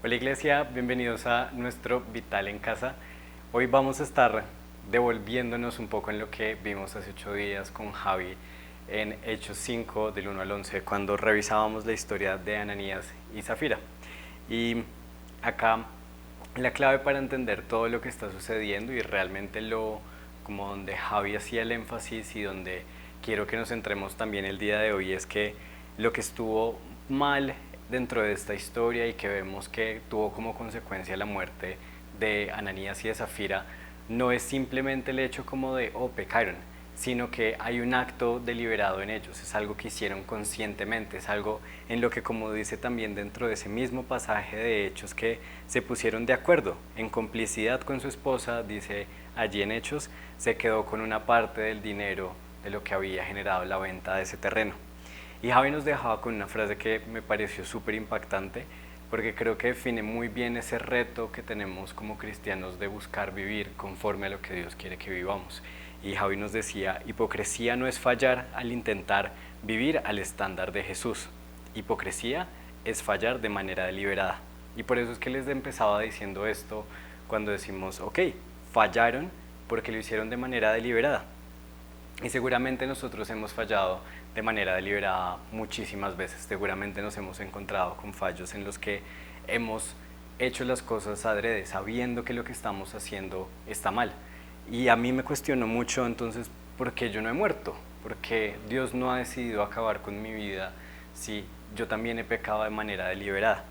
Hola Iglesia, bienvenidos a nuestro Vital en Casa. Hoy vamos a estar devolviéndonos un poco en lo que vimos hace 8 días con Javi en Hechos 5 del 1 al 11 cuando revisábamos la historia de Ananías y Zafira. Y acá la clave para entender todo lo que está sucediendo y realmente como donde Javi hacía el énfasis y donde quiero que nos centremos también el día de hoy es que lo que estuvo mal dentro de esta historia y que vemos que tuvo como consecuencia la muerte de Ananías y de Zafira no es simplemente el hecho como de pecaron, sino que hay un acto deliberado en ellos, es algo que hicieron conscientemente, es algo en lo que, como dice también dentro de ese mismo pasaje de Hechos, que se pusieron de acuerdo en complicidad con su esposa, dice allí en Hechos, se quedó con una parte del dinero de lo que había generado la venta de ese terreno. Y Javi nos dejaba con una frase que me pareció súper impactante, porque creo que define muy bien ese reto que tenemos como cristianos de buscar vivir conforme a lo que Dios quiere que vivamos. Y Javi nos decía, hipocresía no es fallar al intentar vivir al estándar de Jesús. Hipocresía es fallar de manera deliberada. Y por eso es que les empezaba diciendo esto cuando decimos, ok, fallaron porque lo hicieron de manera deliberada. Y seguramente nosotros hemos fallado de manera deliberada muchísimas veces. Seguramente nos hemos encontrado con fallos en los que hemos hecho las cosas adrede, sabiendo que lo que estamos haciendo está mal. Y a mí me cuestionó mucho entonces, ¿por qué yo no he muerto? ¿Por qué Dios no ha decidido acabar con mi vida si yo también he pecado de manera deliberada?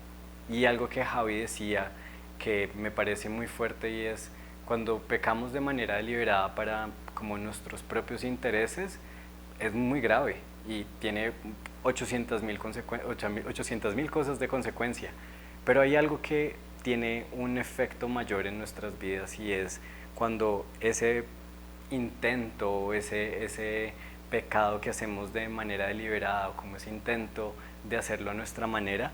Y algo que Javi decía que me parece muy fuerte y es cuando pecamos de manera deliberada para como nuestros propios intereses, es muy grave y tiene 800.000 cosas de consecuencia. Pero hay algo que tiene un efecto mayor en nuestras vidas y es cuando ese intento, ese pecado que hacemos de manera deliberada o como ese intento de hacerlo a nuestra manera,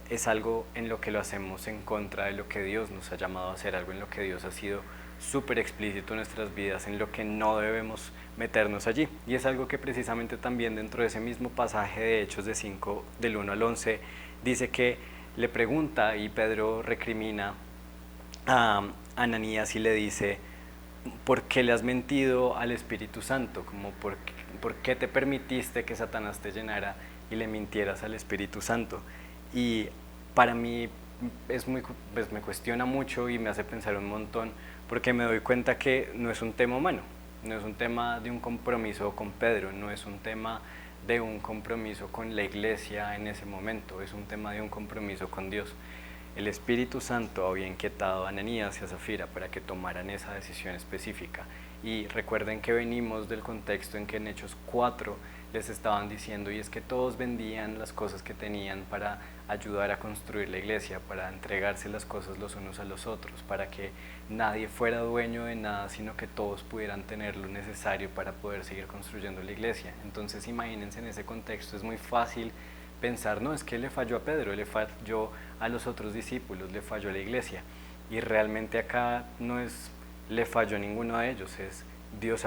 es algo en lo que lo hacemos en contra de lo que Dios nos ha llamado a hacer, algo en lo que Dios ha sido súper explícito en nuestras vidas, en lo que no debemos meternos allí. Y es algo que precisamente también dentro de ese mismo pasaje de Hechos de 5 del 1 al 11 dice que le pregunta y Pedro recrimina a Ananías y le dice, ¿por qué le has mentido al Espíritu Santo? Como ¿por qué te permitiste que Satanás te llenara y le mintieras al Espíritu Santo? Y para mí pues me cuestiona mucho y me hace pensar un montón porque me doy cuenta que no es un tema humano, no es un tema de un compromiso con Pedro, no es un tema de un compromiso con la iglesia en ese momento, es un tema de un compromiso con Dios. El Espíritu Santo había inquietado a Ananías y a Zafira para que tomaran esa decisión específica. Y recuerden que venimos del contexto en que en Hechos 4 les estaban diciendo, y es que todos vendían las cosas que tenían para ayudar a construir la iglesia, para entregarse las cosas los unos a los otros, para que nadie fuera dueño de nada, sino que todos pudieran tener lo necesario para poder seguir construyendo la iglesia. Entonces imagínense en ese contexto, es muy fácil pensar, no, es que le falló a Pedro, le falló a los otros discípulos, le falló a la iglesia. Y realmente acá no es le falló a ninguno de ellos, es Dios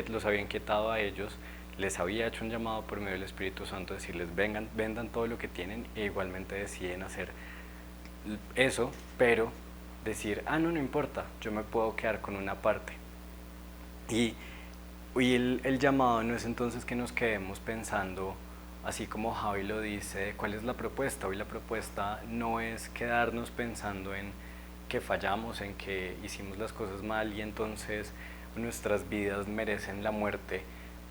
los había inquietado a ellos, les había hecho un llamado por medio del Espíritu Santo, decirles vengan, vendan todo lo que tienen e igualmente deciden hacer eso, pero decir, no, no importa, yo me puedo quedar con una parte. Y, el llamado no es entonces que nos quedemos pensando, así como Javi lo dice, cuál es la propuesta. Hoy la propuesta no es quedarnos pensando en que fallamos, en que hicimos las cosas mal y entonces nuestras vidas merecen la muerte,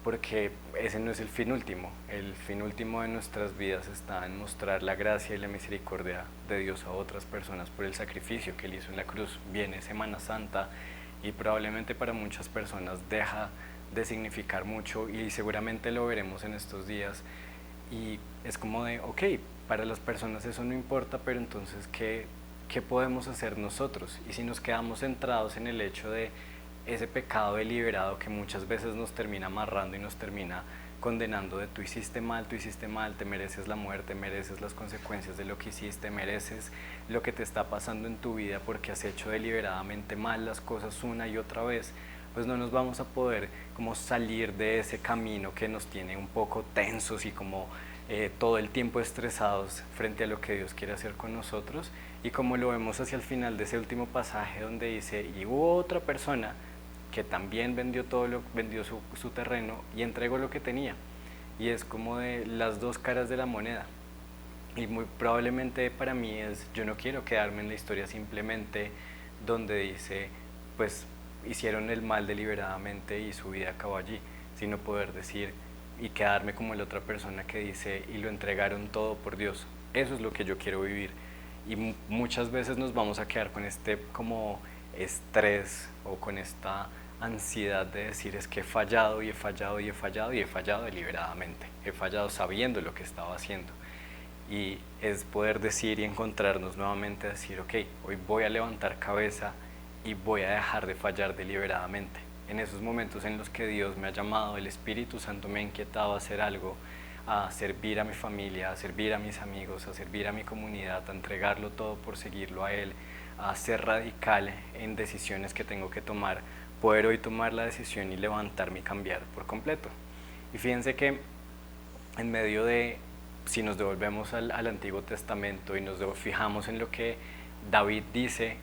porque ese no es el fin último. El fin último de nuestras vidas está en mostrar la gracia y la misericordia de Dios a otras personas por el sacrificio que Él hizo en la cruz. Viene Semana Santa y probablemente para muchas personas deja de significar mucho y seguramente lo veremos en estos días. Y es como de, ok, para las personas eso no importa, pero entonces, ¿qué podemos hacer nosotros? Y si nos quedamos centrados en el hecho de ese pecado deliberado que muchas veces nos termina amarrando y nos termina condenando de tú hiciste mal, te mereces la muerte, mereces las consecuencias de lo que hiciste, mereces lo que te está pasando en tu vida porque has hecho deliberadamente mal las cosas una y otra vez, pues no nos vamos a poder como salir de ese camino que nos tiene un poco tensos y como todo el tiempo estresados frente a lo que Dios quiere hacer con nosotros Y como lo vemos hacia el final de ese último pasaje donde dice, y hubo otra persona que también vendió su terreno y entregó lo que tenía. Y es como de las dos caras de la moneda. Y muy probablemente para mí yo no quiero quedarme en la historia simplemente donde dice, pues hicieron el mal deliberadamente y su vida acabó allí, sino poder decir y quedarme como la otra persona que dice, y lo entregaron todo por Dios. Eso es lo que yo quiero vivir. Y muchas veces nos vamos a quedar con este como estrés o con esta ansiedad de decir es que he fallado y he fallado y he fallado y he fallado deliberadamente, he fallado sabiendo lo que estaba haciendo. Y es poder decir y encontrarnos nuevamente, decir, ok, hoy voy a levantar cabeza y voy a dejar de fallar deliberadamente. En esos momentos en los que Dios me ha llamado, el Espíritu Santo me ha inquietado a hacer algo, a servir a mi familia, a servir a mis amigos, a servir a mi comunidad, a entregarlo todo por seguirlo a Él, a ser radical en decisiones que tengo que tomar, poder hoy tomar la decisión y levantarme y cambiar por completo. Y fíjense que en medio de, si nos devolvemos al Antiguo Testamento y nos fijamos en lo que David dice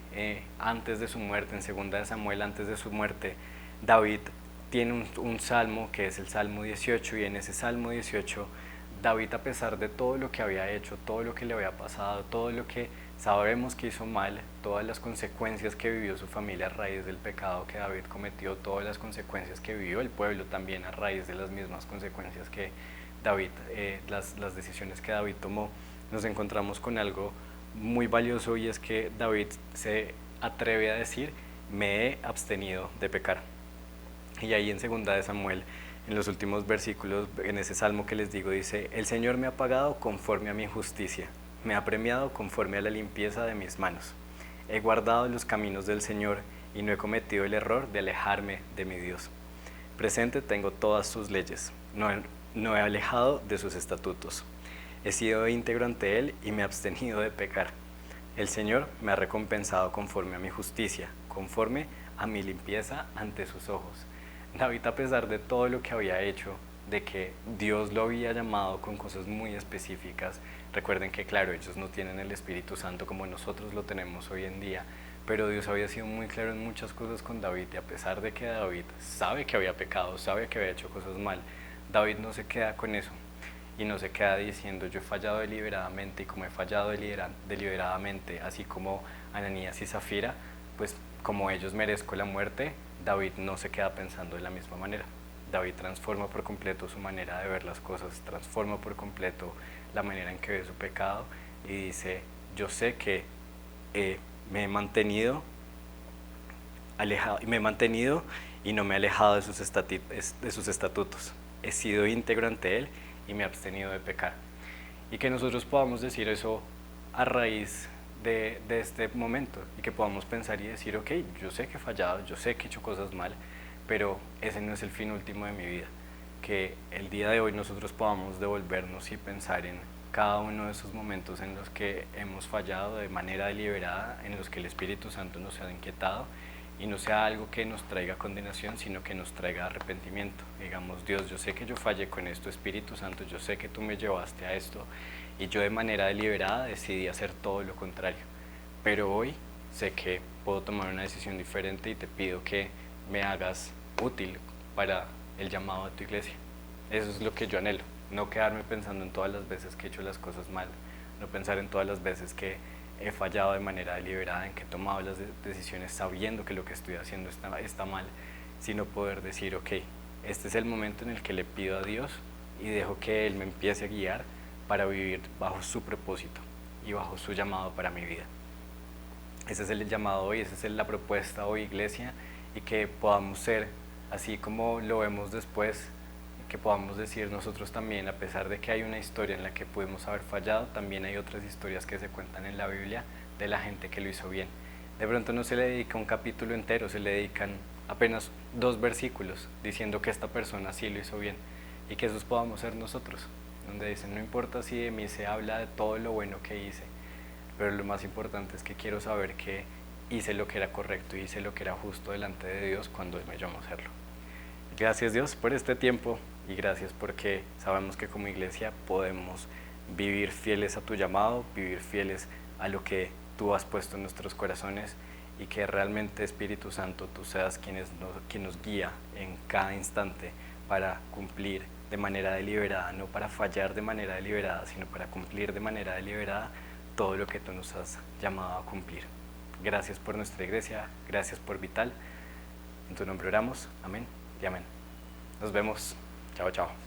antes de su muerte, en 2 de Samuel, antes de su muerte, David tiene un salmo que es el Salmo 18, y en ese Salmo 18 David, a pesar de todo lo que había hecho, todo lo que le había pasado, todo lo que sabemos que hizo mal, todas las consecuencias que vivió su familia a raíz del pecado que David cometió, todas las consecuencias que vivió el pueblo también a raíz de las mismas consecuencias que David, las decisiones que David tomó, nos encontramos con algo muy valioso, y es que David se atreve a decir, me he abstenido de pecar. Y ahí en 2 de Samuel, en los últimos versículos, en ese salmo que les digo, dice, el Señor me ha pagado conforme a mi justicia, me ha premiado conforme a la limpieza de mis manos. He guardado los caminos del Señor y no he cometido el error de alejarme de mi Dios. Presente tengo todas sus leyes, no he alejado de sus estatutos. He sido íntegro ante Él y me he abstenido de pecar. El Señor me ha recompensado conforme a mi justicia, conforme a mi limpieza ante sus ojos. David, a pesar de todo lo que había hecho, de que Dios lo había llamado con cosas muy específicas, recuerden que claro, ellos no tienen el Espíritu Santo como nosotros lo tenemos hoy en día, pero Dios había sido muy claro en muchas cosas con David, y a pesar de que David sabe que había pecado, sabe que había hecho cosas mal, David no se queda con eso y no se queda diciendo yo he fallado deliberadamente, y como he fallado deliberadamente, así como Ananías y Zafira, pues como ellos merezco la muerte, David no se queda pensando de la misma manera. David transforma por completo su manera de ver las cosas, transforma por completo la manera en que ve su pecado, y dice, yo sé que me he mantenido y no me he alejado de sus estatutos. He sido íntegro ante Él y me he abstenido de pecar. Y que nosotros podamos decir eso a raíz de este momento, y que podamos pensar y decir, ok, yo sé que he fallado, yo sé que he hecho cosas mal, pero ese no es el fin último de mi vida. Que el día de hoy nosotros podamos devolvernos y pensar en cada uno de esos momentos en los que hemos fallado de manera deliberada, en los que el Espíritu Santo nos ha inquietado, y no sea algo que nos traiga condenación, sino que nos traiga arrepentimiento. Digamos, Dios, yo sé que yo fallé con esto, Espíritu Santo, yo sé que tú me llevaste a esto, y yo de manera deliberada decidí hacer todo lo contrario. Pero hoy sé que puedo tomar una decisión diferente, y te pido que me hagas útil para el llamado de tu iglesia. Eso es lo que yo anhelo, no quedarme pensando en todas las veces que he hecho las cosas mal, no pensar en todas las veces que he fallado de manera deliberada, en que he tomado las decisiones sabiendo que lo que estoy haciendo está mal, sino poder decir, ok, este es el momento en el que le pido a Dios y dejo que Él me empiece a guiar para vivir bajo su propósito y bajo su llamado para mi vida. Ese es el llamado hoy, esa es la propuesta hoy, iglesia, y que podamos ser, así como lo vemos después, que podamos decir nosotros también, a pesar de que hay una historia en la que pudimos haber fallado, también hay otras historias que se cuentan en la Biblia de la gente que lo hizo bien. De pronto no se le dedica un capítulo entero, se le dedican apenas 2 versículos diciendo que esta persona sí lo hizo bien, y que esos podamos ser nosotros, donde dicen, no importa si de mí se habla de todo lo bueno que hice, pero lo más importante es que quiero saber que hice lo que era correcto y hice lo que era justo delante de Dios cuando Él me llamó a hacerlo. Gracias Dios por este tiempo, y gracias porque sabemos que como iglesia podemos vivir fieles a tu llamado, vivir fieles a lo que tú has puesto en nuestros corazones, y que realmente, Espíritu Santo, tú seas quien nos guía en cada instante para cumplir de manera deliberada, no para fallar de manera deliberada, sino para cumplir de manera deliberada todo lo que tú nos has llamado a cumplir. Gracias por nuestra iglesia, gracias por Vital. En tu nombre oramos, amén y amén. Nos vemos. Chao, chao.